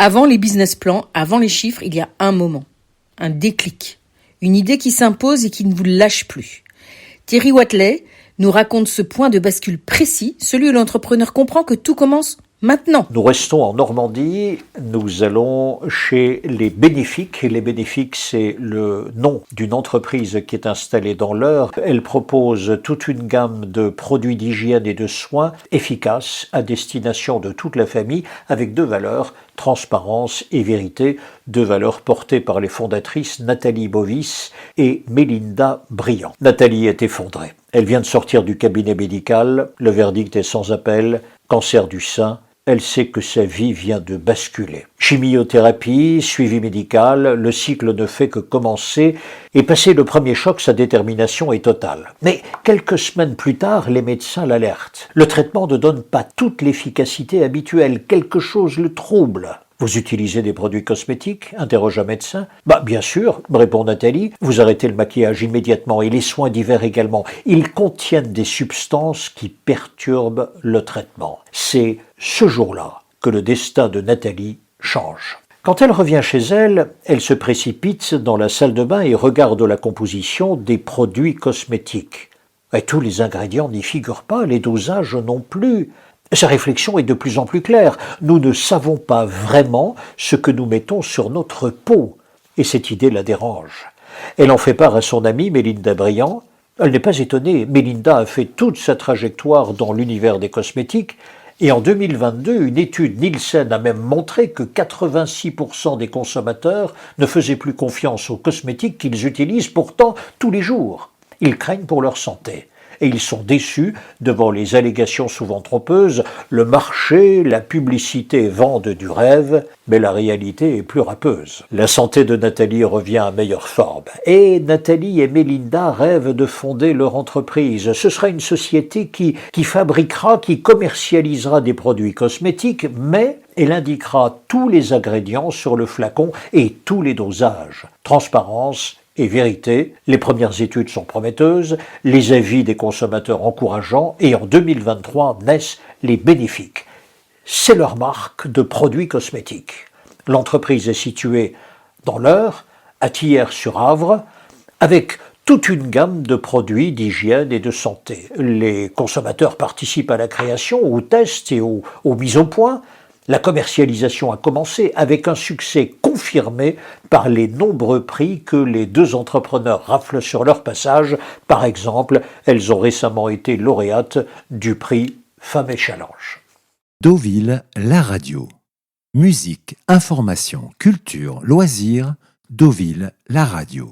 Avant les business plans, avant les chiffres, il y a un moment, un déclic, une idée qui s'impose et qui ne vous lâche plus. Thierry Wathelet nous raconte ce point de bascule précis, celui où l'entrepreneur comprend que tout commence maintenant. Nous restons en Normandie, nous allons chez les Bénéfiques. Les Bénéfiques, c'est le nom d'une entreprise qui est installée dans l'Eure. Elle propose toute une gamme de produits d'hygiène et de soins efficaces à destination de toute la famille avec deux valeurs, transparence et vérité, deux valeurs portées par les fondatrices Nathalie Bovis et Mélinda Briand. Nathalie est effondrée. Elle vient de sortir du cabinet médical, le verdict est sans appel, cancer du sein. Elle sait que sa vie vient de basculer. Chimiothérapie, suivi médical, le cycle ne fait que commencer et passer le premier choc, sa détermination est totale. Mais quelques semaines plus tard, les médecins l'alertent. Le traitement ne donne pas toute l'efficacité habituelle, quelque chose le trouble. Vous utilisez des produits cosmétiques ? Interroge un médecin. Bien sûr, répond Nathalie. Vous arrêtez le maquillage immédiatement et les soins d'hiver également. Ils contiennent des substances qui perturbent le traitement. C'est ce jour-là que le destin de Nathalie change. Quand elle revient chez elle, elle se précipite dans la salle de bain et regarde la composition des produits cosmétiques. Et tous les ingrédients n'y figurent pas, les dosages non plus. Sa réflexion est de plus en plus claire. Nous ne savons pas vraiment ce que nous mettons sur notre peau. Et cette idée la dérange. Elle en fait part à son amie Mélinda Briand. Elle n'est pas étonnée. Mélinda a fait toute sa trajectoire dans l'univers des cosmétiques. Et en 2022, une étude Nielsen a même montré que 86% des consommateurs ne faisaient plus confiance aux cosmétiques qu'ils utilisent pourtant tous les jours. Ils craignent pour leur santé. Et ils sont déçus devant les allégations souvent trompeuses. Le marché, la publicité vendent du rêve, mais la réalité est plus râpeuse. La santé de Nathalie revient à meilleure forme. Et Nathalie et Mélinda rêvent de fonder leur entreprise. Ce sera une société qui fabriquera, qui commercialisera des produits cosmétiques, mais elle indiquera tous les ingrédients sur le flacon et tous les dosages. Transparence et vérité, les premières études sont prometteuses, les avis des consommateurs encourageants et en 2023 naissent les Bénéfiques. C'est leur marque de produits cosmétiques. L'entreprise est située dans l'Eure, à Thiers-sur-Avre, avec toute une gamme de produits d'hygiène et de santé. Les consommateurs participent à la création, aux tests et aux mises au point. La commercialisation a commencé avec un succès confirmé par les nombreux prix que les deux entrepreneurs raflent sur leur passage. Par exemple, elles ont récemment été lauréates du prix Femmes et Challenge. Deauville, la radio. Musique, information, culture, loisirs. Deauville, la radio.